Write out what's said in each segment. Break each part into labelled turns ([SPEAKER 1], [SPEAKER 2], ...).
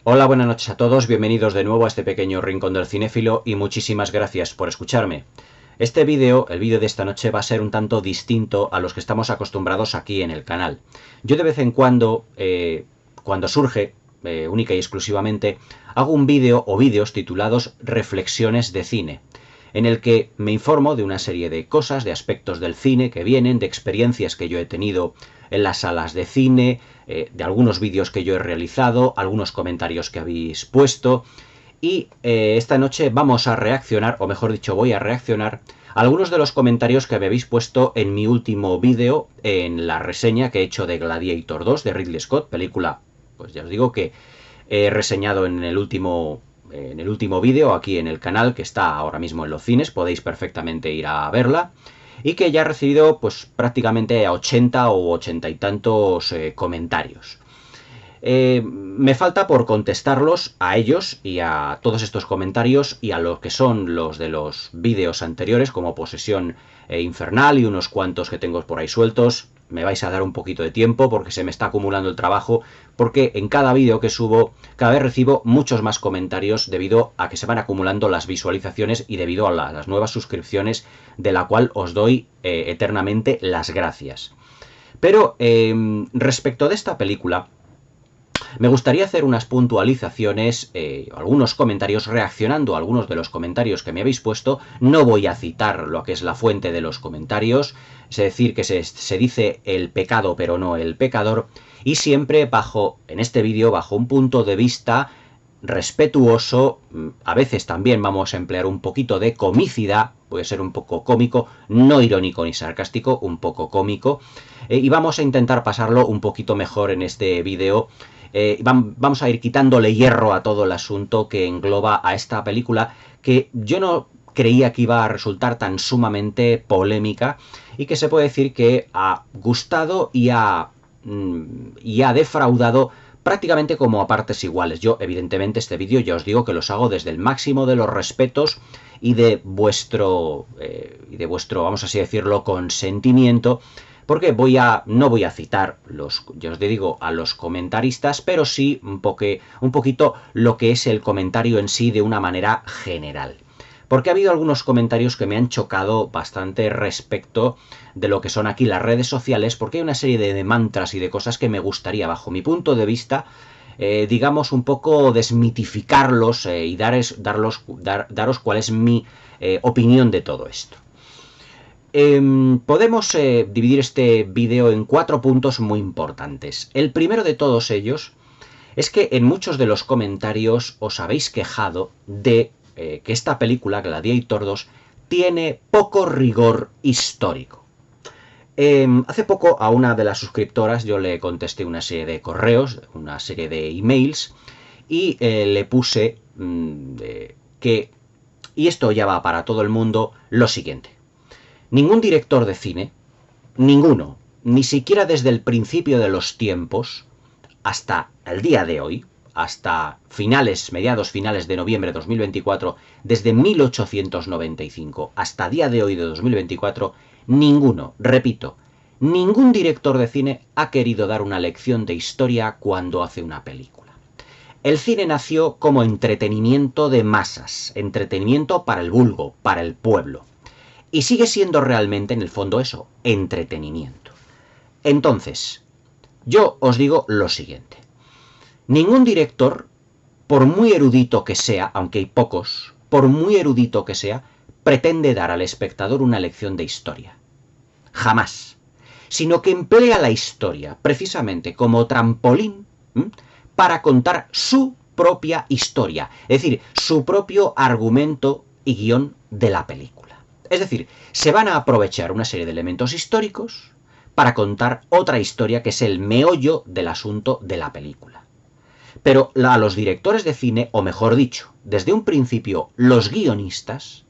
[SPEAKER 1] Hola, buenas noches a todos, bienvenidos de nuevo a este pequeño rincón del cinéfilo y muchísimas gracias por escucharme. Este vídeo, el vídeo de esta noche, va a ser un tanto distinto a los que estamos acostumbrados aquí en el canal. Yo de vez en cuando, cuando surge, única y exclusivamente, hago un vídeo o vídeos titulados Reflexiones de cine, en el que me informo de una serie de cosas, de aspectos del cine que vienen, de experiencias que yo he tenido en las salas de cine, de algunos vídeos que yo he realizado, algunos comentarios que habéis puesto. Y esta noche vamos a reaccionar, o mejor dicho, voy a reaccionar a algunos de los comentarios que me habéis puesto en mi último vídeo, en la reseña que he hecho de Gladiator 2 de Ridley Scott, película, pues ya os digo que he reseñado en el último vídeo aquí en el canal, que está ahora mismo en los cines, podéis perfectamente ir a verla, y que ya ha recibido pues prácticamente a 80 o 80 y tantos comentarios. Me falta por contestarlos a ellos y a todos estos comentarios y a lo que son los de los vídeos anteriores, como Posesión Infernal y unos cuantos que tengo por ahí sueltos. Me vais a dar un poquito de tiempo porque se me está acumulando el trabajo, porque en cada vídeo que subo cada vez recibo muchos más comentarios debido a que se van acumulando las visualizaciones y debido a las nuevas suscripciones, de la cual os doy eternamente las gracias. Pero respecto de esta película, me gustaría hacer unas puntualizaciones, algunos comentarios, reaccionando a algunos de los comentarios que me habéis puesto. No voy a citar lo que es la fuente de los comentarios, es decir, que se dice el pecado pero no el pecador, y siempre en este vídeo, bajo un punto de vista respetuoso. A veces también vamos a emplear un poquito de comicidad, puede ser un poco cómico, no irónico ni sarcástico, un poco cómico, y vamos a intentar pasarlo un poquito mejor en este vídeo. Vamos a ir quitándole hierro a todo el asunto que engloba a esta película, que yo no creía que iba a resultar tan sumamente polémica y que se puede decir que ha gustado y ha defraudado prácticamente como a partes iguales. Yo, evidentemente, este vídeo ya os digo que los hago desde el máximo de los respetos y de vuestro, vamos así decirlo, consentimiento, porque no voy a citar ya os digo, a los comentaristas, pero sí un poquito lo que es el comentario en sí de una manera general. Porque ha habido algunos comentarios que me han chocado bastante respecto de lo que son aquí las redes sociales, porque hay una serie de mantras y de cosas que me gustaría, bajo mi punto de vista, digamos, un poco desmitificarlos y daros cuál es mi opinión de todo esto. Podemos dividir este vídeo en 4 puntos muy importantes. El primero de todos ellos es que en muchos de los comentarios os habéis quejado de que esta película, Gladiator 2, tiene poco rigor histórico. Hace poco a una de las suscriptoras yo le contesté una serie de correos, una serie de emails, y le puse y esto ya va para todo el mundo, lo siguiente. Ningún director de cine, ninguno, ni siquiera desde el principio de los tiempos, hasta el día de hoy, hasta mediados finales de noviembre de 2024, desde 1895 hasta día de hoy de 2024, ninguno, repito, ningún director de cine ha querido dar una lección de historia cuando hace una película. El cine nació como entretenimiento de masas, entretenimiento para el vulgo, para el pueblo. Y sigue siendo realmente, en el fondo, eso, entretenimiento. Entonces, yo os digo lo siguiente. Ningún director, por muy erudito que sea, aunque hay pocos, por muy erudito que sea, pretende dar al espectador una lección de historia. Jamás. Sino que emplea la historia, precisamente, como trampolín, para contar su propia historia. Es decir, su propio argumento y guión de la película. Es decir, se van a aprovechar una serie de elementos históricos para contar otra historia que es el meollo del asunto de la película. Pero a los directores de cine, o mejor dicho, desde un principio los guionistas,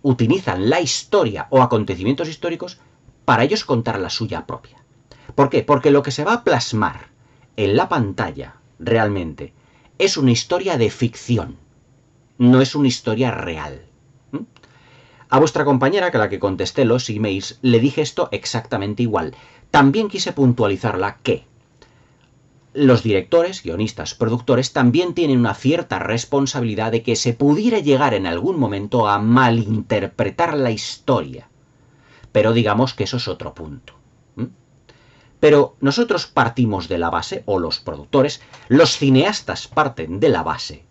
[SPEAKER 1] utilizan la historia o acontecimientos históricos para ellos contar la suya propia. ¿Por qué? Porque lo que se va a plasmar en la pantalla realmente es una historia de ficción, no es una historia real. A vuestra compañera, que a la que contesté los emails, le dije esto exactamente igual. También quise puntualizarla que los directores, guionistas, productores también tienen una cierta responsabilidad de que se pudiera llegar en algún momento a malinterpretar la historia. Pero digamos que eso es otro punto. Pero nosotros partimos de la base, o los productores, los cineastas parten de la base,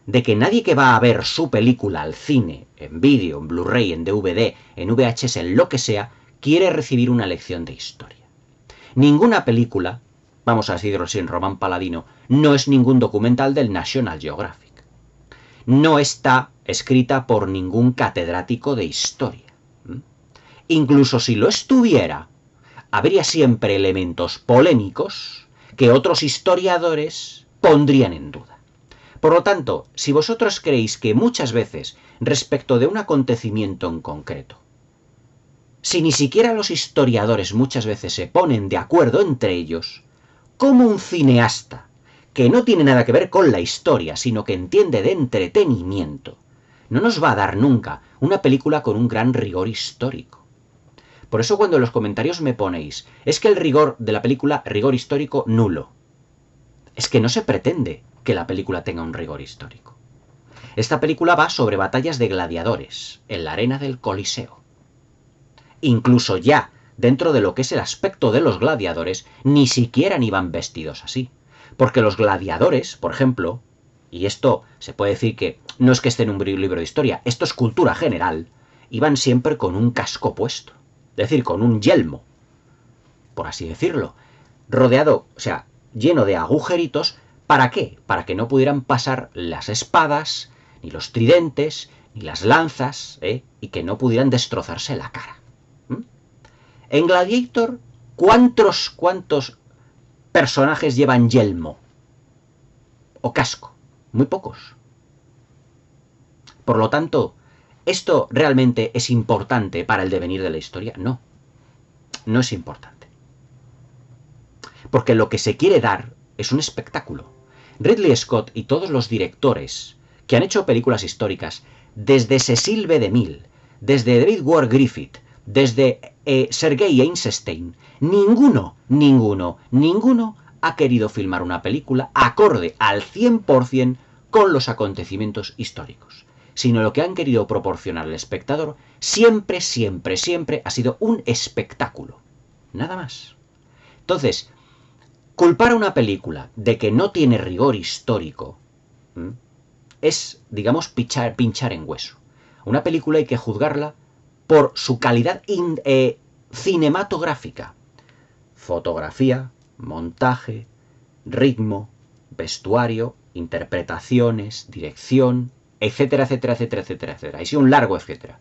[SPEAKER 1] de que nadie que va a ver su película al cine, en vídeo, en Blu-ray, en DVD, en VHS, en lo que sea, quiere recibir una lección de historia. Ninguna película, vamos a decirlo así en Román Paladino, no es ningún documental del National Geographic. No está escrita por ningún catedrático de historia. Incluso si lo estuviera, habría siempre elementos polémicos que otros historiadores pondrían en duda. Por lo tanto, si vosotros creéis que muchas veces, respecto de un acontecimiento en concreto, si ni siquiera los historiadores muchas veces se ponen de acuerdo entre ellos, ¿cómo un cineasta, que no tiene nada que ver con la historia, sino que entiende de entretenimiento, no nos va a dar nunca una película con un gran rigor histórico? Por eso cuando en los comentarios me ponéis, es que el rigor de la película, rigor histórico nulo. Es que no se pretende que la película tenga un rigor histórico. Esta película va sobre batallas de gladiadores en la arena del Coliseo. Incluso ya, dentro de lo que es el aspecto de los gladiadores, ni siquiera iban vestidos así. Porque los gladiadores, por ejemplo, y esto se puede decir que no es que esté en un libro de historia, esto es cultura general, iban siempre con un casco puesto. Es decir, con un yelmo, por así decirlo, rodeado, o sea, lleno de agujeritos. ¿Para qué? Para que no pudieran pasar las espadas, ni los tridentes, ni las lanzas, y que no pudieran destrozarse la cara. En Gladiator, ¿cuántos personajes llevan yelmo o casco? Muy pocos. Por lo tanto, ¿esto realmente es importante para el devenir de la historia? No, no es importante. Porque lo que se quiere dar es un espectáculo. Ridley Scott y todos los directores que han hecho películas históricas, desde Cecil B. DeMille, desde David Ward Griffith, desde Sergei Eisenstein, ninguno ha querido filmar una película acorde al 100% con los acontecimientos históricos, sino lo que han querido proporcionar al espectador siempre ha sido un espectáculo. Nada más. Entonces, culpar a una película de que no tiene rigor histórico es, digamos, pinchar en hueso. Una película hay que juzgarla por su calidad cinematográfica. Fotografía, montaje, ritmo, vestuario, interpretaciones, dirección, etcétera, etcétera, etcétera, etcétera, etcétera. Ha sido un largo etcétera.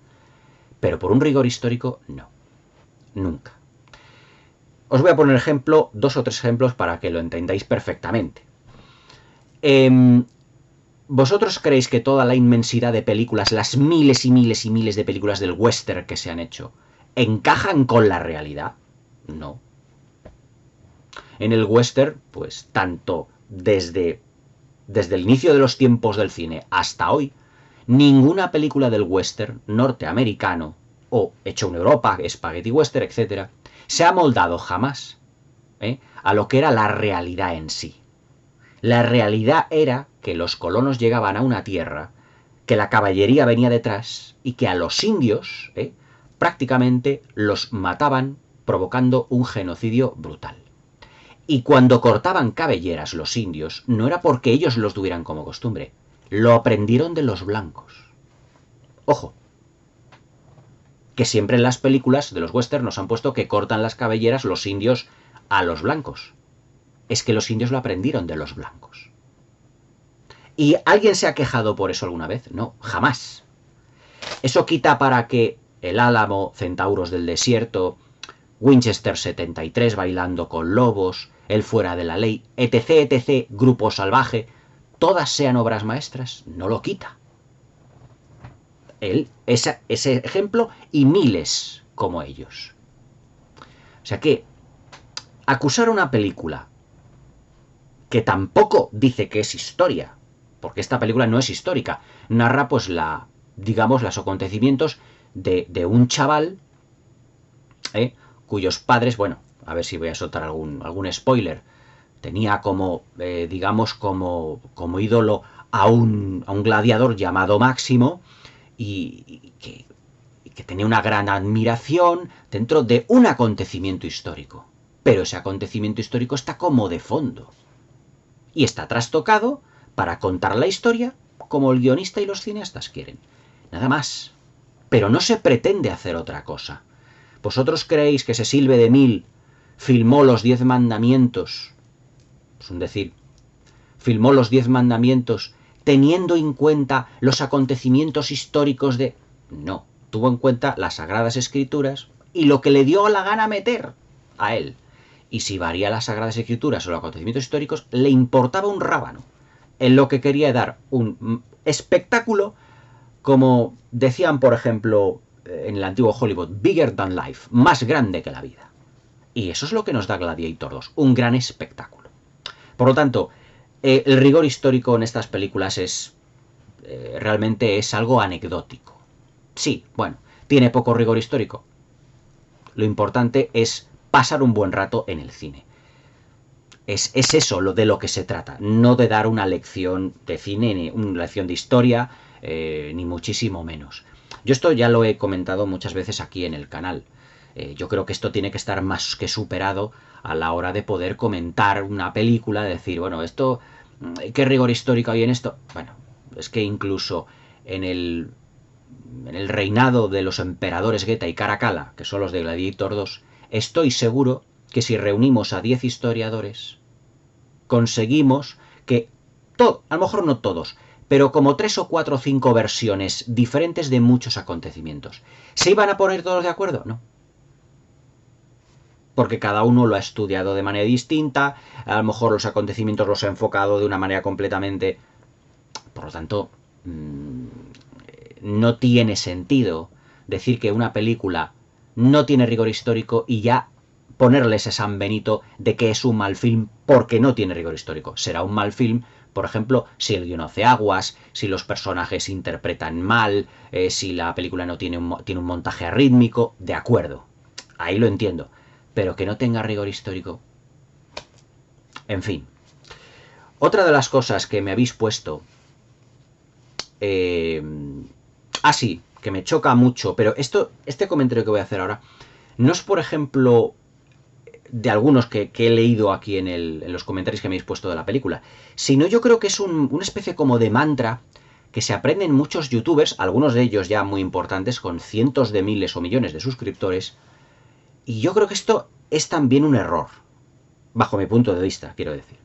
[SPEAKER 1] Pero por un rigor histórico, no. Nunca. Os voy a poner ejemplo, 2 o 3 ejemplos para que lo entendáis perfectamente. ¿Vosotros creéis que toda la inmensidad de películas, las miles y miles y miles de películas del western que se han hecho, encajan con la realidad? No. En el western, pues tanto desde el inicio de los tiempos del cine hasta hoy, ninguna película del western norteamericano, o hecho en Europa, spaghetti western, etc., se ha moldado jamás a lo que era la realidad en sí. La realidad era que los colonos llegaban a una tierra, que la caballería venía detrás y que a los indios prácticamente los mataban provocando un genocidio brutal. Y cuando cortaban cabelleras los indios, no era porque ellos los tuvieran como costumbre, lo aprendieron de los blancos. Ojo, que siempre en las películas de los westerns nos han puesto que cortan las cabelleras los indios a los blancos. Es que los indios lo aprendieron de los blancos. ¿Y alguien se ha quejado por eso alguna vez? No, jamás. Eso quita para que el Álamo, Centauros del Desierto, Winchester 73 bailando con lobos, El fuera de la ley, etc, etc, Grupo Salvaje, todas sean obras maestras. No lo quita. Ese ejemplo y miles como ellos. O sea que acusar a una película que tampoco dice que es historia, porque esta película no es histórica, narra pues digamos los acontecimientos de un chaval cuyos padres, bueno, a ver si voy a soltar algún spoiler, tenía como, digamos, como ídolo a un gladiador llamado Máximo y que tenía una gran admiración dentro de un acontecimiento histórico. Pero ese acontecimiento histórico está como de fondo. Y está trastocado para contar la historia como el guionista y los cineastas quieren. Nada más. Pero no se pretende hacer otra cosa. ¿Vosotros creéis que Cecil B. DeMille filmó los 10 mandamientos? Es un decir. Filmó los 10 mandamientos teniendo en cuenta los acontecimientos históricos de... No, tuvo en cuenta las Sagradas Escrituras y lo que le dio la gana meter a él. Y si varía las Sagradas Escrituras o los acontecimientos históricos, le importaba un rábano. En lo que quería dar un espectáculo, como decían, por ejemplo, en el antiguo Hollywood, bigger than life, más grande que la vida. Y eso es lo que nos da Gladiator 2, un gran espectáculo. Por lo tanto, el rigor histórico en estas películas es realmente es algo anecdótico. Sí, bueno, tiene poco rigor histórico. Lo importante es pasar un buen rato en el cine. Es eso lo de lo que se trata, no de dar una lección de cine, ni una lección de historia, ni muchísimo menos. Yo esto ya lo he comentado muchas veces aquí en el canal. Yo creo que esto tiene que estar más que superado a la hora de poder comentar una película, de decir, bueno, esto, ¿qué rigor histórico hay en esto? Bueno, es que incluso en el reinado de los emperadores Geta y Caracalla, que son los de Gladiator 2, estoy seguro que si reunimos a 10 historiadores, conseguimos que, a lo mejor no todos, pero como 3 o 4 o 5 versiones diferentes de muchos acontecimientos. ¿Se iban a poner todos de acuerdo? No. Porque cada uno lo ha estudiado de manera distinta, a lo mejor los acontecimientos los ha enfocado de una manera completamente... Por lo tanto, no tiene sentido decir que una película no tiene rigor histórico y ya ponerles ese San Benito de que es un mal film porque no tiene rigor histórico. Será un mal film, por ejemplo, si el guion hace aguas, si los personajes interpretan mal, si la película no tiene un montaje arrítmico, de acuerdo, ahí lo entiendo, pero que no tenga rigor histórico. En fin. Otra de las cosas que me habéis puesto... sí, que me choca mucho, pero este comentario que voy a hacer ahora no es, por ejemplo, de algunos que he leído aquí en los comentarios que me habéis puesto de la película, sino yo creo que es una especie como de mantra que se aprenden muchos youtubers, algunos de ellos ya muy importantes, con cientos de miles o millones de suscriptores, y yo creo que esto es también un error, bajo mi punto de vista, quiero decir.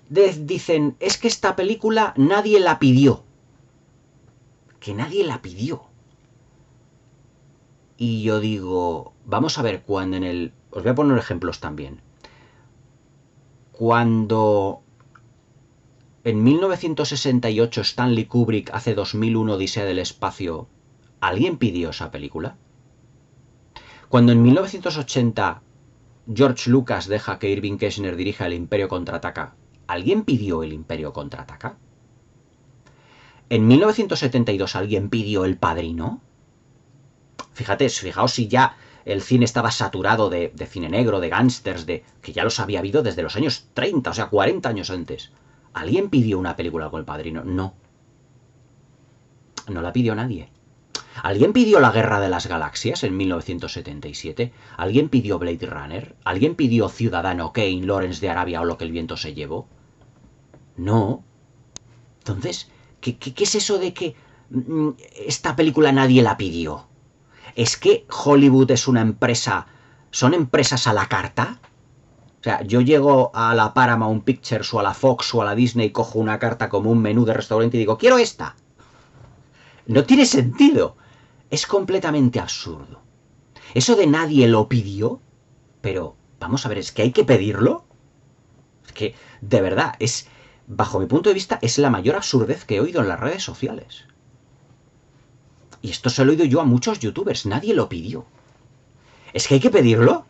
[SPEAKER 1] Dicen, es que esta película nadie la pidió. Que nadie la pidió. Y yo digo, vamos a ver, cuando os voy a poner ejemplos también. Cuando en 1968 Stanley Kubrick hace 2001 Odisea del Espacio, ¿alguien pidió esa película? Cuando en 1980 George Lucas deja que Irving Kershner dirija El Imperio Contraataca, ¿alguien pidió El Imperio Contraataca? ¿En 1972 alguien pidió El Padrino? Fijaos si ya el cine estaba saturado de cine negro, de gángsters, que ya los había habido desde los años 30, o sea, 40 años antes. ¿Alguien pidió una película con El Padrino? No. No la pidió nadie. ¿Alguien pidió La Guerra de las Galaxias en 1977? ¿Alguien pidió Blade Runner? ¿Alguien pidió Ciudadano Kane, Lawrence de Arabia o Lo que el viento se llevó? No. Entonces, ¿qué es eso de que esta película nadie la pidió? ¿Es que Hollywood es una empresa? ¿Son empresas a la carta? O sea, yo llego a la Paramount Pictures o a la Fox o a la Disney, cojo una carta como un menú de restaurante y digo, quiero esta. No tiene sentido. Es completamente absurdo. Eso de nadie lo pidió, pero vamos a ver, ¿es que hay que pedirlo? Es que, de verdad, bajo mi punto de vista, es la mayor absurdez que he oído en las redes sociales. Y esto se lo he oído yo a muchos youtubers, nadie lo pidió. ¿Es que hay que pedirlo?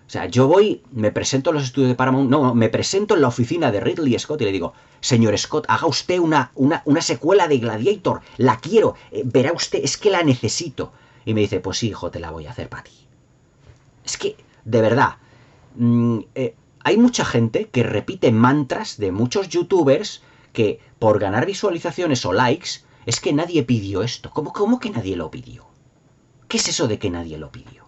[SPEAKER 1] O sea, yo voy, me presento en los estudios de Paramount, no, me presento en la oficina de Ridley Scott y le digo, señor Scott, haga usted una secuela de Gladiator, la quiero, verá usted, es que la necesito. Y me dice, pues sí, hijo, te la voy a hacer para ti. Es que, de verdad, hay mucha gente que repite mantras de muchos youtubers que por ganar visualizaciones o likes, es que nadie pidió esto. ¿Cómo que nadie lo pidió? ¿Qué es eso de que nadie lo pidió?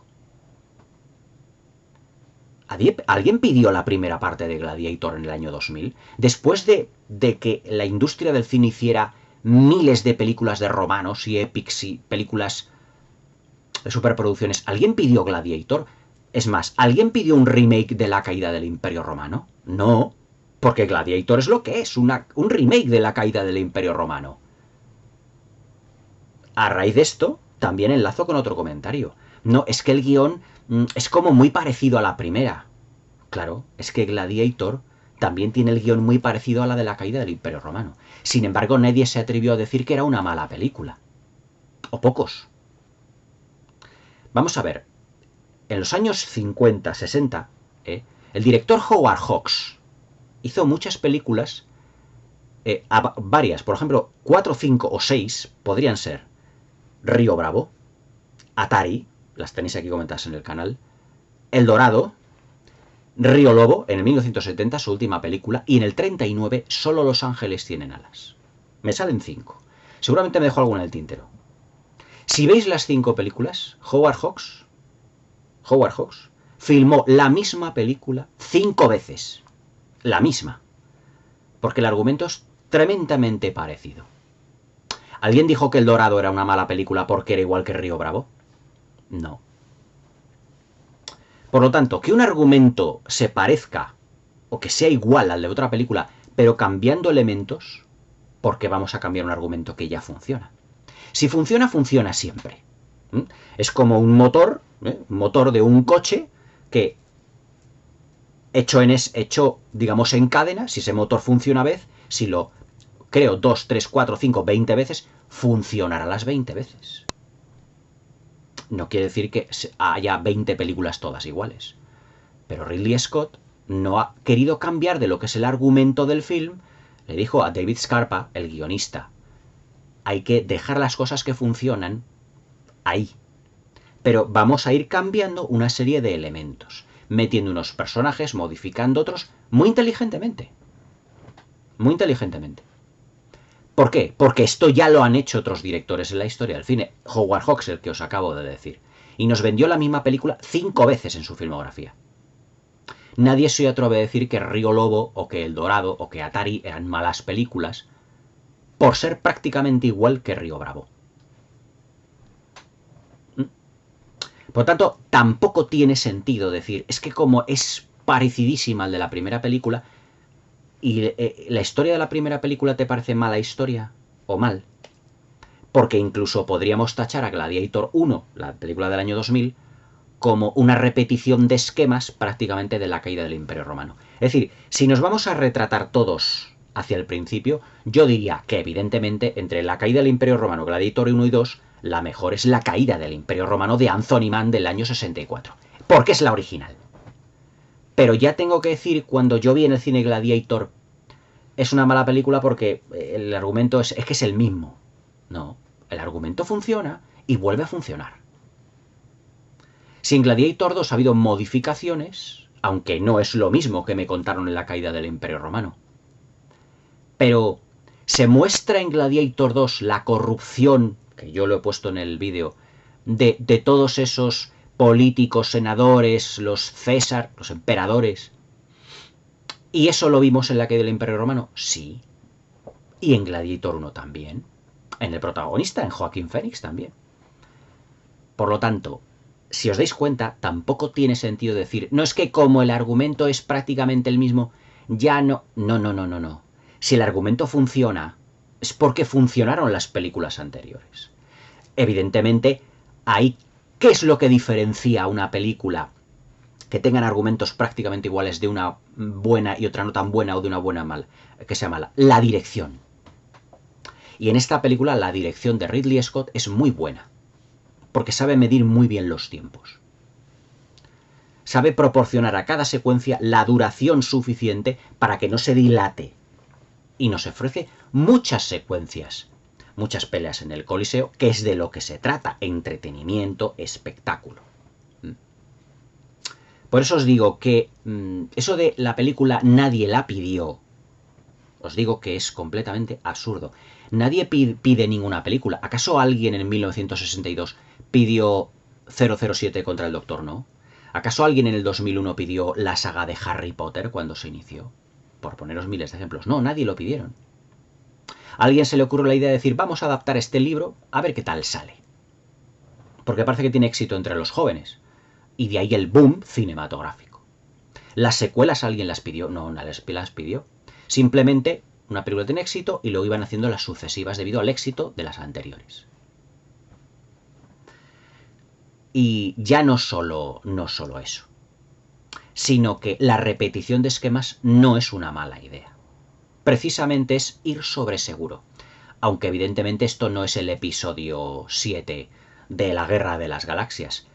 [SPEAKER 1] ¿Alguien pidió la primera parte de Gladiator en el año 2000? Después de que la industria del cine hiciera miles de películas de romanos y epics y películas de superproducciones, ¿alguien pidió Gladiator? Es más, ¿alguien pidió un remake de La caída del Imperio Romano? No, porque Gladiator es lo que es, un remake de La caída del Imperio Romano. A raíz de esto, también enlazo con otro comentario. No, es que el guión es como muy parecido a la primera. Claro, es que Gladiator también tiene el guión muy parecido a la de La caída del Imperio Romano. Sin embargo, nadie se atrevió a decir que era una mala película. O pocos. Vamos a ver. En los años 50, 60, el director Howard Hawks hizo muchas películas, varias, por ejemplo, 4, 5 o 6 podrían ser Río Bravo, Atari, las tenéis aquí comentadas en el canal, El Dorado, Río Lobo, en el 1970, su última película, y en el 39, Solo los ángeles tienen alas. Me salen 5. Seguramente me dejo alguna en el tintero. Si veis las 5 películas, Howard Hawks filmó la misma película 5 veces. La misma. Porque el argumento es tremendamente parecido. ¿Alguien dijo que El Dorado era una mala película porque era igual que Río Bravo? No. Por lo tanto, que un argumento se parezca o que sea igual al de otra película, pero cambiando elementos, porque vamos a cambiar un argumento que ya funciona. Si funciona, funciona siempre. Es como un motor de un coche que hecho, digamos, en cadena, si ese motor funciona una vez, si lo creo 2, 3, 4, 5, 20 veces, funcionará las 20 veces. No quiere decir que haya 20 películas todas iguales. Pero Ridley Scott no ha querido cambiar de lo que es el argumento del film. Le dijo a David Scarpa, el guionista, hay que dejar las cosas que funcionan ahí. Pero vamos a ir cambiando una serie de elementos, metiendo unos personajes, modificando otros, muy inteligentemente. Muy inteligentemente. ¿Por qué? Porque esto ya lo han hecho otros directores en la historia del cine. Howard Hawks, el que os acabo de decir. Y nos vendió la misma película 5 veces en su filmografía. Nadie se atreve a decir que Río Lobo, o que El Dorado, o que Atari eran malas películas, por ser prácticamente igual que Río Bravo. Por lo tanto, tampoco tiene sentido decir, es que como es parecidísima al de la primera película, y la historia de la primera película te parece mala historia, o mal, porque incluso podríamos tachar a Gladiator 1, la película del año 2000, como una repetición de esquemas prácticamente de La caída del Imperio Romano. Es decir, si nos vamos a retratar todos hacia el principio, yo diría que evidentemente entre La caída del Imperio Romano, Gladiator 1 y 2, la mejor es La caída del Imperio Romano de Anthony Mann del año 64, porque es la original. Pero ya tengo que decir, cuando yo vi en el cine Gladiator, es una mala película porque el argumento es que es el mismo. No, el argumento funciona y vuelve a funcionar. Si en Gladiator 2 ha habido modificaciones, aunque no es lo mismo que me contaron en La caída del Imperio Romano, pero se muestra en Gladiator 2 la corrupción, que yo lo he puesto en el vídeo, de todos esos políticos, senadores, los César, los emperadores. ¿Y eso lo vimos en La caída del Imperio Romano? Sí. Y en Gladiator 1 también. En el protagonista, en Joaquín Phoenix también. Por lo tanto, si os dais cuenta, tampoco tiene sentido decir, no es que como el argumento es prácticamente el mismo, ya no. No. Si el argumento funciona, es porque funcionaron las películas anteriores. Evidentemente, ¿qué es lo que diferencia una película que tengan argumentos prácticamente iguales de una buena y otra no tan buena, o de una buena que sea mala? La dirección. Y en esta película la dirección de Ridley Scott es muy buena, porque sabe medir muy bien los tiempos. Sabe proporcionar a cada secuencia la duración suficiente para que no se dilate. Y nos ofrece muchas secuencias, muchas peleas en el Coliseo, que es de lo que se trata, entretenimiento, espectáculo. Por eso os digo que eso de la película nadie la pidió, os digo que es completamente absurdo. Nadie pide ninguna película. ¿Acaso alguien en 1962 pidió 007 contra el Doctor No? ¿Acaso alguien en el 2001 pidió la saga de Harry Potter cuando se inició? Por poneros miles de ejemplos. No, nadie lo pidieron. A alguien se le ocurrió la idea de decir, vamos a adaptar este libro a ver qué tal sale. Porque parece que tiene éxito entre los jóvenes. Y de ahí el boom cinematográfico. ¿Las secuelas alguien las pidió? No, nadie las pidió. Simplemente una película tiene éxito y lo iban haciendo las sucesivas debido al éxito de las anteriores. Y ya no solo eso, sino que la repetición de esquemas no es una mala idea. Precisamente es ir sobre seguro. Aunque evidentemente esto no es el episodio 7 de la Guerra de las Galaxias.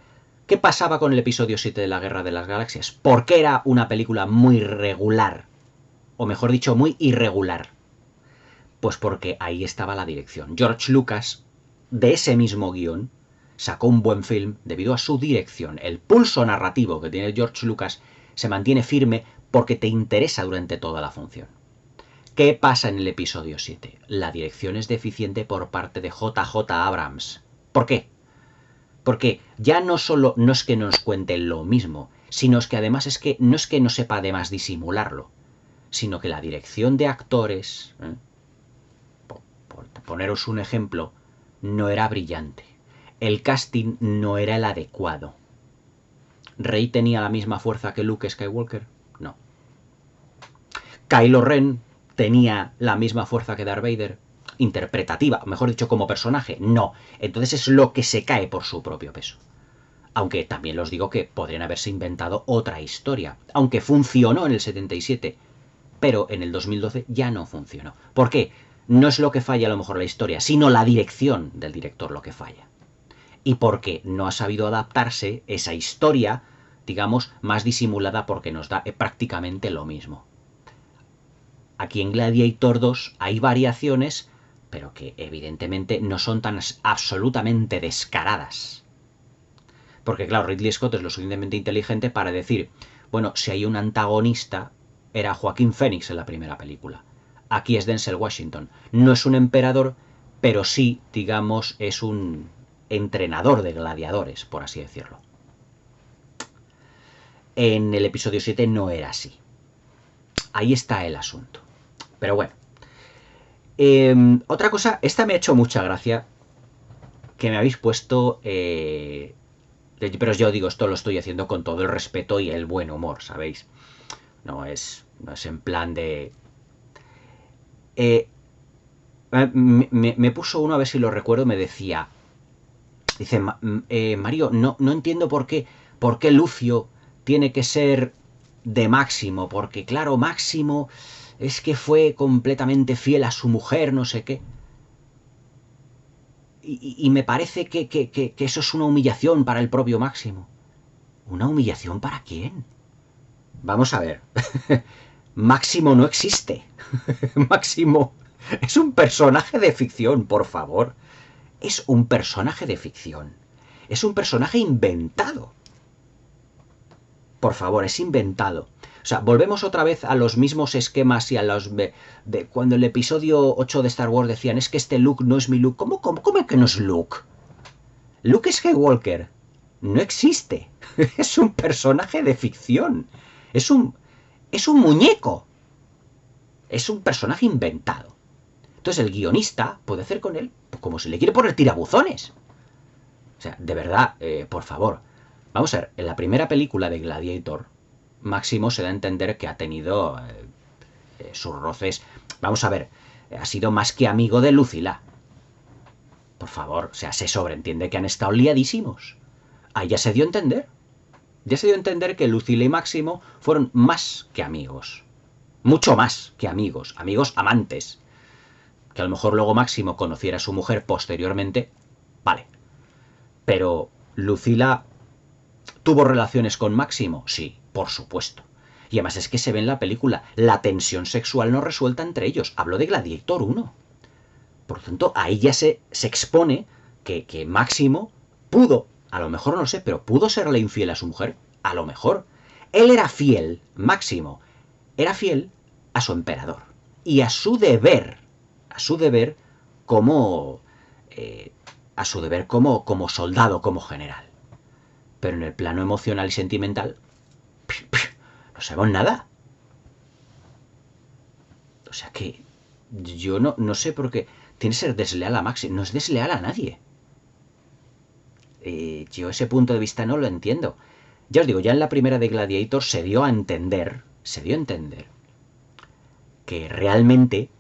[SPEAKER 1] ¿Qué pasaba con el episodio 7 de la Guerra de las Galaxias? ¿Por qué era una película muy regular? O mejor dicho, muy irregular. Pues porque ahí estaba la dirección. George Lucas, de ese mismo guión, sacó un buen film debido a su dirección. El pulso narrativo que tiene George Lucas se mantiene firme porque te interesa durante toda la función. ¿Qué pasa en el episodio 7? La dirección es deficiente por parte de JJ Abrams. ¿Por qué? Porque ya no solo no es que nos cuente lo mismo, sino es que además es que no sepa además disimularlo, sino que la dirección de actores, por poneros un ejemplo, no era brillante. El casting no era el adecuado. ¿Rey tenía la misma fuerza que Luke Skywalker? No. ¿Kylo Ren tenía la misma fuerza que Darth Vader? Interpretativa, mejor dicho, como personaje. No. Entonces es lo que se cae por su propio peso. Aunque también os digo que podrían haberse inventado otra historia. Aunque funcionó en el 77. Pero en el 2012 ya no funcionó. ¿Por qué? No es lo que falla a lo mejor la historia, sino la dirección del director lo que falla. Y porque no ha sabido adaptarse esa historia, digamos, más disimulada porque nos da prácticamente lo mismo. Aquí en Gladiator 2 hay variaciones, pero que evidentemente no son tan absolutamente descaradas. Porque claro, Ridley Scott es lo suficientemente inteligente para decir, bueno, si hay un antagonista, era Joaquín Phoenix en la primera película. Aquí es Denzel Washington. No es un emperador, pero sí, digamos, es un entrenador de gladiadores, por así decirlo. En el episodio 7 no era así. Ahí está el asunto. Pero bueno. Otra cosa, esta me ha hecho mucha gracia, que me habéis puesto... pero yo digo, esto lo estoy haciendo con todo el respeto y el buen humor, ¿sabéis? No es en plan de... me puso uno, a ver si lo recuerdo, me decía... Dice, Mario, no entiendo por qué Lucio tiene que ser de Máximo, porque claro, Máximo es que fue completamente fiel a su mujer, no sé qué. Y me parece que eso es una humillación para el propio Máximo. ¿Una humillación para quién? Vamos a ver. Máximo no existe. Máximo es un personaje de ficción, por favor. Es un personaje de ficción. Es un personaje inventado. Por favor, es inventado. O sea, volvemos otra vez a los mismos esquemas y a los... de cuando el episodio 8 de Star Wars decían, es que este Luke no es mi Luke. ¿Cómo es que no es Luke? Luke Skywalker no existe. Es un personaje de ficción. Es un muñeco. Es un personaje inventado. Entonces el guionista puede hacer con él como si le quiere poner tirabuzones. O sea, de verdad, por favor. Vamos a ver, en la primera película de Gladiator, Máximo se da a entender que ha tenido sus roces. Vamos a ver, ha sido más que amigo de Lucila. Por favor, o sea, se sobreentiende que han estado liadísimos. Ahí ya se dio a entender. Ya se dio a entender que Lucila y Máximo fueron más que amigos. Mucho más que amigos. Amigos amantes. Que a lo mejor luego Máximo conociera a su mujer posteriormente. Vale. Pero Lucila... ¿tuvo relaciones con Máximo? Sí, por supuesto. Y además es que se ve en la película la tensión sexual no resuelta entre ellos. Hablo de Gladiator 1. Por lo tanto, ahí ya se expone que Máximo pudo, a lo mejor no lo sé, pero pudo serle infiel a su mujer. A lo mejor. Él era fiel, Máximo, era fiel a su emperador y a su deber como, como soldado, como general. Pero en el plano emocional y sentimental, no sabemos nada. O sea que yo no sé por qué tiene que ser desleal a Máximo. No es desleal a nadie. Yo ese punto de vista no lo entiendo. Ya os digo, ya en la primera de Gladiator se dio a entender que realmente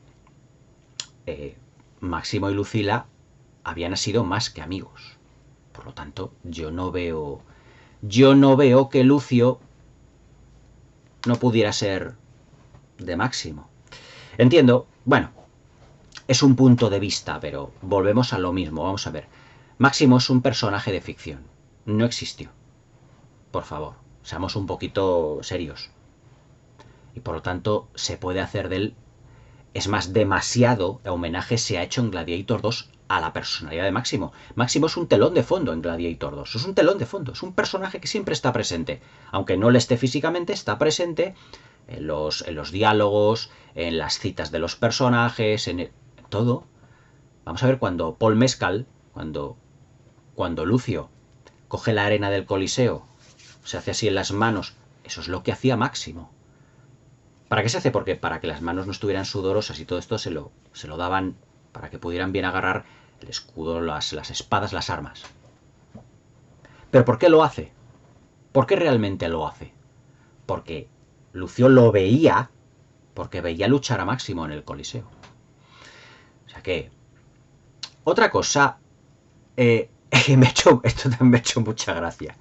[SPEAKER 1] Máximo y Lucila habían sido más que amigos. Por lo tanto, yo no veo que Lucio no pudiera ser de Máximo. Entiendo, bueno, es un punto de vista, pero volvemos a lo mismo. Vamos a ver. Máximo es un personaje de ficción. No existió. Por favor, seamos un poquito serios. Y por lo tanto, se puede hacer de él. Es más, demasiado homenaje se ha hecho en Gladiator 2 a la personalidad de Máximo. Máximo es un telón de fondo en Gladiator 2. Es un telón de fondo. Es un personaje que siempre está presente. Aunque no le esté físicamente, está presente en los diálogos, en las citas de los personajes, en todo. Vamos a ver cuando Paul Mescal, cuando Lucio coge la arena del Coliseo, se hace así en las manos. Eso es lo que hacía Máximo. ¿Para qué se hace? Porque para que las manos no estuvieran sudorosas y todo esto se lo daban para que pudieran bien agarrar el escudo, las espadas, las armas. ¿Pero por qué lo hace? ¿Por qué realmente lo hace? Porque Lucio lo veía, porque veía luchar a Máximo en el Coliseo. O sea que... Otra cosa... esto también me ha hecho mucha gracia.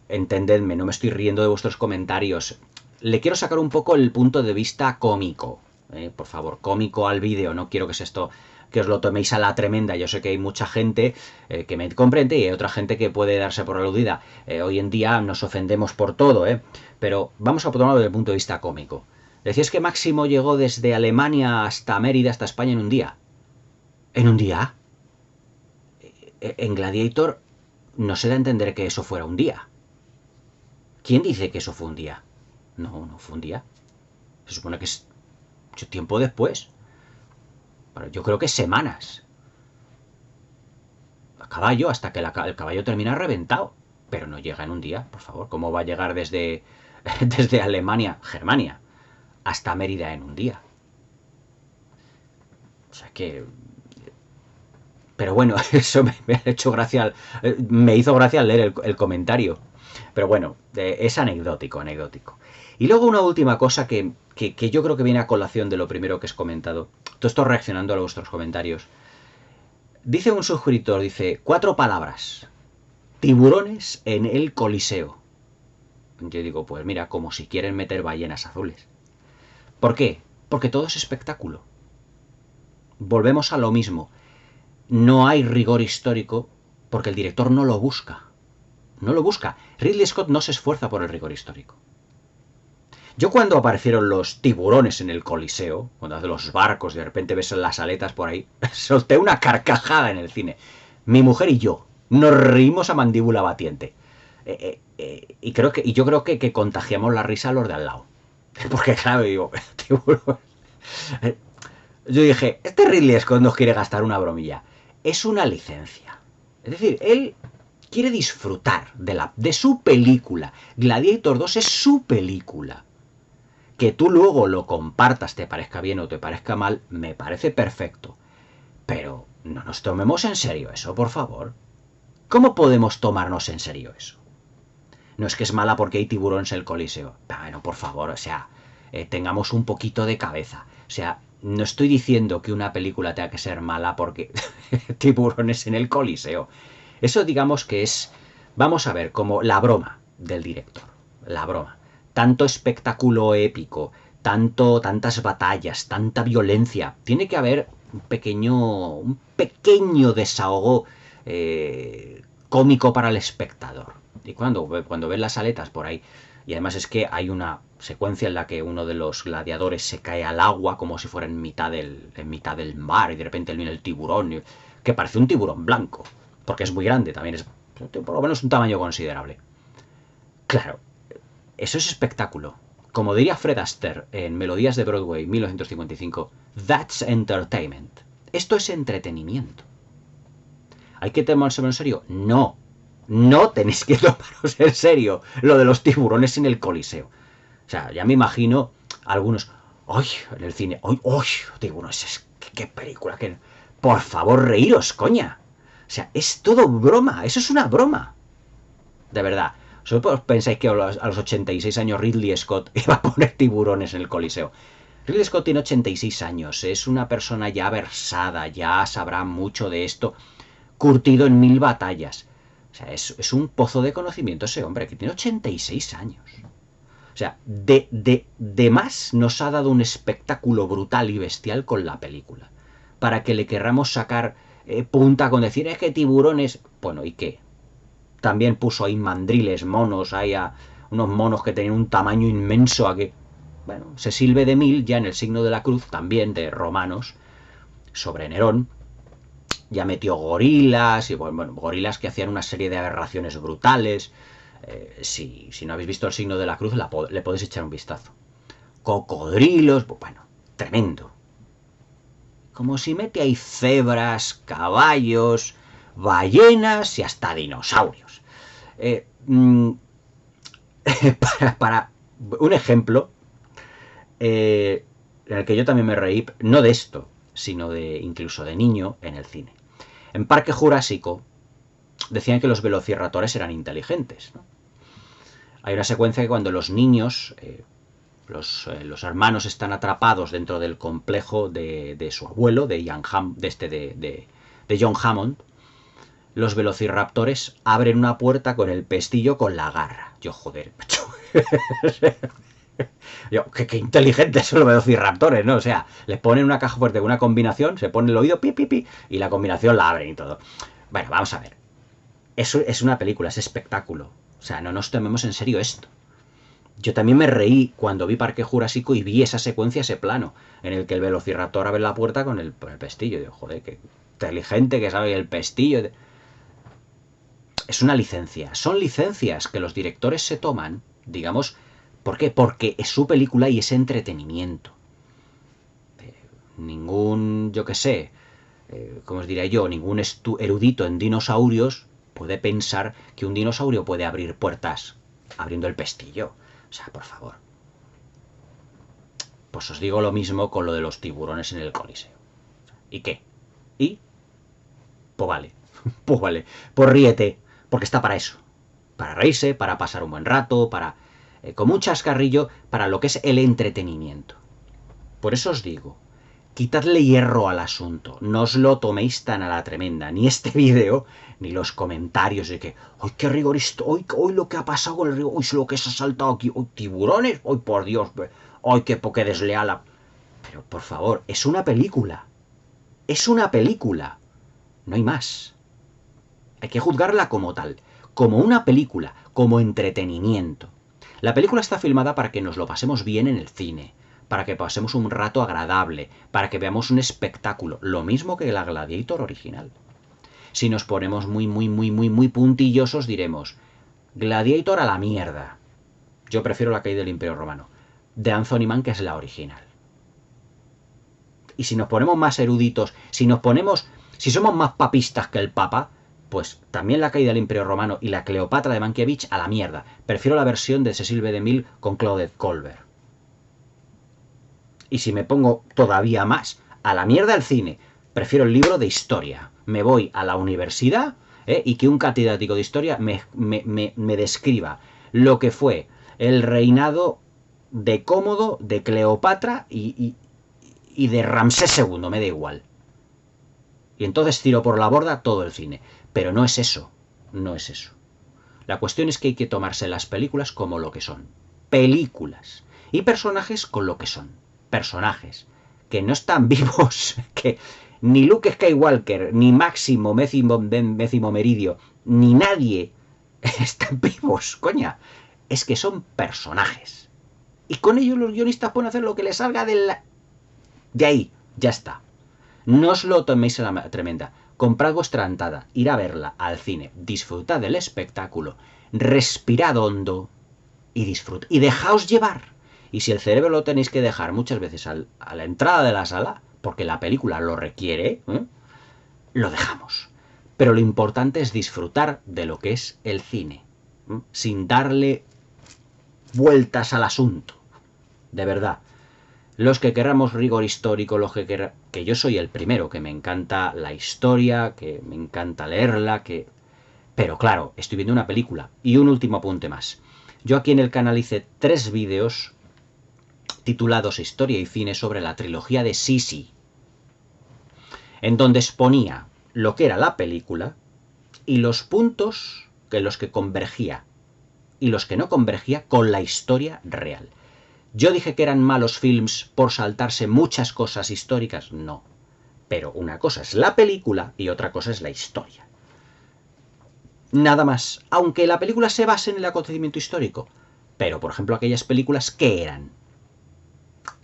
[SPEAKER 1] Entendedme, no me estoy riendo de vuestros comentarios. Le quiero sacar un poco el punto de vista cómico. Por favor, cómico al vídeo. No quiero que es esto que os lo toméis a la tremenda. Yo sé que hay mucha gente que me comprende y hay otra gente que puede darse por aludida. Hoy en día nos ofendemos por todo, pero vamos a tomarlo desde el punto de vista cómico. Decías que Máximo llegó desde Alemania hasta Mérida, hasta España en un día. ¿En un día? En Gladiator no se da a entender que eso fuera un día. ¿Quién dice que eso fue un día? No fue un día. Se supone que es mucho tiempo después. Pero yo creo que semanas. A caballo, hasta que el caballo termina reventado. Pero no llega en un día, por favor. ¿Cómo va a llegar desde Alemania, Germania, hasta Mérida en un día? O sea que... Pero bueno, eso me ha hecho gracia. Me hizo gracia leer el comentario. Pero bueno, es anecdótico. Y luego una última cosa que yo creo que viene a colación de lo primero que has comentado. Todo esto reaccionando a vuestros comentarios. Dice un suscriptor, dice, 4 palabras. Tiburones en el Coliseo. Yo digo, pues mira, como si quieren meter ballenas azules. ¿Por qué? Porque todo es espectáculo. Volvemos a lo mismo. No hay rigor histórico porque el director no lo busca. No lo busca. Ridley Scott no se esfuerza por el rigor histórico. Yo cuando aparecieron los tiburones en el Coliseo, cuando hace los barcos y de repente ves las aletas por ahí, solté una carcajada en el cine. Mi mujer y yo nos reímos a mandíbula batiente. Y yo creo que contagiamos la risa a los de al lado. Porque claro, digo, tiburón. Yo dije, este Ridley Scott nos quiere gastar una bromilla. Es una licencia. Es decir, él quiere disfrutar de su película. Gladiator 2 es su película. Que tú luego lo compartas, te parezca bien o te parezca mal, me parece perfecto. Pero no nos tomemos en serio eso, por favor. ¿Cómo podemos tomarnos en serio eso? No es que es mala porque hay tiburones en el Coliseo. Bueno, por favor, o sea, tengamos un poquito de cabeza. O sea, no estoy diciendo que una película tenga que ser mala porque tiburones en el Coliseo. Eso digamos que es, vamos a ver, como la broma del director. La broma. Tanto espectáculo épico, tantas batallas, tanta violencia. Tiene que haber un pequeño desahogo cómico para el espectador. Y cuando ves las aletas por ahí, y además es que hay una secuencia en la que uno de los gladiadores se cae al agua como si fuera en mitad del mar y de repente viene el tiburón, que parece un tiburón blanco, porque es muy grande, también es por lo menos un tamaño considerable. Claro, eso es espectáculo. Como diría Fred Astaire en Melodías de Broadway 1955, that's entertainment. Esto es entretenimiento. ¿Hay que tomárselo en serio? No. No tenéis que tomaros en serio lo de los tiburones en el Coliseo. O sea, ya me imagino algunos... ¡Ay! En el cine... ¡Ay! ¡Ay! Tiburones, qué película, que... Por favor, reíros, coña. O sea, es todo broma. Eso es una broma. De verdad. ¿Vosotros pensáis que a los 86 años Ridley Scott iba a poner tiburones en el Coliseo? Ridley Scott tiene 86 años. Es una persona ya versada. Ya sabrá mucho de esto. Curtido en 1000 batallas. O sea, es un pozo de conocimiento ese hombre, que tiene 86 años. O sea, de más nos ha dado un espectáculo brutal y bestial con la película. Para que le querramos sacar punta con decir, es que tiburones... Bueno, ¿y qué? También puso ahí mandriles, monos, ahí a unos monos que tenían un tamaño inmenso a que... Bueno, Cecil B. DeMille, ya en El signo de la cruz, también de Romanos, sobre Nerón, ya metió gorilas, y bueno, gorilas que hacían una serie de aberraciones brutales. Si no habéis visto El signo de la cruz, le podéis echar un vistazo. Cocodrilos, bueno, tremendo. Como si mete ahí cebras, caballos, ballenas y hasta dinosaurios. Para un ejemplo, en el que yo también me reí, no de esto, sino de incluso de niño en el cine. En Parque Jurásico decían que los velociraptores eran inteligentes, ¿no? Hay una secuencia que cuando los niños, los hermanos están atrapados dentro del complejo de su abuelo, de John Hammond, los velociraptores abren una puerta con el pestillo con la garra. Yo, joder, qué inteligentes son los velociraptores, ¿no? O sea, les ponen una caja fuerte con una combinación, se pone el oído, pi, pi, pi, y la combinación la abren y todo. Bueno, vamos a ver. Eso es una película, es espectáculo. O sea, no nos tomemos en serio esto. Yo también me reí cuando vi Parque Jurásico y vi esa secuencia, ese plano, en el que el velociraptor abre la puerta con el pestillo. Digo, joder, qué inteligente que sabe el pestillo. Es una licencia. Son licencias que los directores se toman, digamos, ¿por qué? Porque es su película y es entretenimiento. Ningún, yo qué sé, ¿cómo os diría yo? Ningún erudito en dinosaurios puede pensar que un dinosaurio puede abrir puertas abriendo el pestillo. O sea, por favor. Pues os digo lo mismo con lo de los tiburones en el Coliseo. ¿Y qué? ¿Y? Pues vale. Pues vale. Pues ríete. Porque está para eso. Para reírse, para pasar un buen rato, para... como un chascarrillo, para lo que es el entretenimiento. Por eso os digo, quitadle hierro al asunto. No os lo toméis tan a la tremenda. Ni este vídeo, ni los comentarios de que ¡ay, qué rigorista! ¡Ay, lo que ha pasado con el rigor! ¡Ay, lo que se ha saltado aquí! ¡Ay, tiburones! ¡Ay, por Dios! ¡Ay, qué desleal! Pero, por favor, es una película. Es una película. No hay más. Hay que juzgarla como tal. Como una película. Como entretenimiento. La película está filmada para que nos lo pasemos bien en el cine. Para que pasemos un rato agradable, para que veamos un espectáculo, lo mismo que la Gladiator original. Si nos ponemos muy puntillosos diremos, Gladiator a la mierda. Yo prefiero La caída del Imperio Romano, de Anthony Mann, que es la original. Y si nos ponemos más eruditos, si somos más papistas que el Papa, pues también La caída del Imperio Romano y la Cleopatra de Mankiewicz a la mierda. Prefiero la versión de Cecil B. DeMille con Claudette Colbert. Y si me pongo todavía más a la mierda el cine, prefiero el libro de historia. Me voy a la universidad y que un catedrático de historia me describa lo que fue el reinado de Cómodo, de Cleopatra y de Ramsés II, me da igual. Y entonces tiro por la borda todo el cine. Pero no es eso, no es eso. La cuestión es que hay que tomarse las películas como lo que son. Películas. Y personajes con lo que son. Personajes que no están vivos, que ni Luke Skywalker, ni Máximo Décimo Meridio, ni nadie están vivos, coña. Es que son personajes. Y con ellos los guionistas pueden hacer lo que les salga de ahí, ya está. No os lo toméis a la tremenda. Comprad vuestra entrada, ir a verla al cine, disfrutad del espectáculo, respirad hondo y disfrutad. Y dejaos llevar. Y si el cerebro lo tenéis que dejar muchas veces a la entrada de la sala, porque la película lo requiere, lo dejamos. Pero lo importante es disfrutar de lo que es el cine, sin darle vueltas al asunto. De verdad. Los que queramos rigor histórico, los que yo soy el primero, que me encanta la historia, que me encanta leerla, pero claro, estoy viendo una película. Y un último apunte más. Yo aquí en el canal hice 3 vídeos titulados Historia y Cine sobre la trilogía de Sisi, en donde exponía lo que era la película y los puntos en los que convergía y los que no convergía con la historia real. ¿Yo dije que eran malos films por saltarse muchas cosas históricas? No. Pero una cosa es la película y otra cosa es la historia. Nada más. Aunque la película se base en el acontecimiento histórico. Pero, por ejemplo, aquellas películas, ¿qué eran?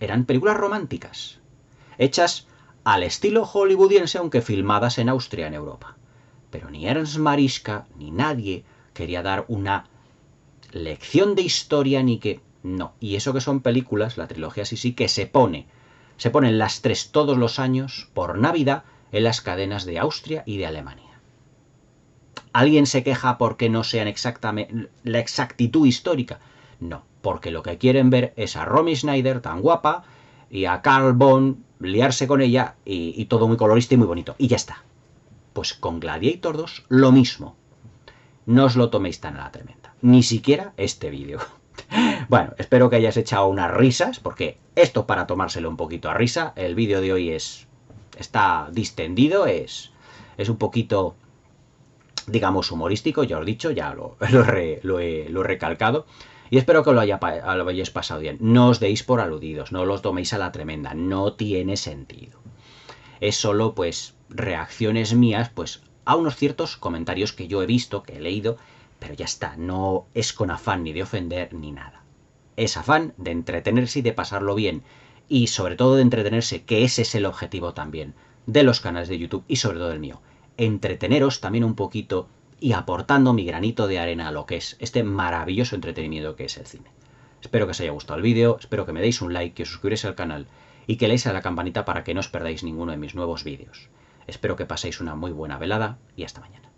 [SPEAKER 1] Eran películas románticas. Hechas al estilo hollywoodiense, aunque filmadas en Austria, en Europa. Pero ni Ernst Marischka, ni nadie quería dar una lección de historia, ni que... No, y eso que son películas, la trilogía sí que se ponen las 3 todos los años por Navidad en las cadenas de Austria y de Alemania. ¿Alguien se queja porque no sean exactamente la exactitud histórica? No, porque lo que quieren ver es a Romy Schneider tan guapa y a Carl Bond liarse con ella y todo muy colorista y muy bonito. Y ya está. Pues con Gladiator 2 lo mismo. No os lo toméis tan a la tremenda. Ni siquiera este vídeo. Bueno, espero que hayas echado unas risas, porque esto para tomárselo un poquito a risa. El vídeo de hoy está distendido, es un poquito, digamos, humorístico, ya os he dicho, ya lo he recalcado. Y espero que lo hayáis pasado bien. No os deis por aludidos, no los toméis a la tremenda, no tiene sentido. Es solo, pues, reacciones mías, pues, a unos ciertos comentarios que yo he visto, que he leído, pero ya está, no es con afán ni de ofender ni nada. Es afán de entretenerse y de pasarlo bien. Y sobre todo de entretenerse, que ese es el objetivo también de los canales de YouTube y sobre todo el mío. Entreteneros también un poquito y aportando mi granito de arena a lo que es este maravilloso entretenimiento que es el cine. Espero que os haya gustado el vídeo, espero que me deis un like, que os suscribáis al canal y que leáis a la campanita para que no os perdáis ninguno de mis nuevos vídeos. Espero que paséis una muy buena velada y hasta mañana.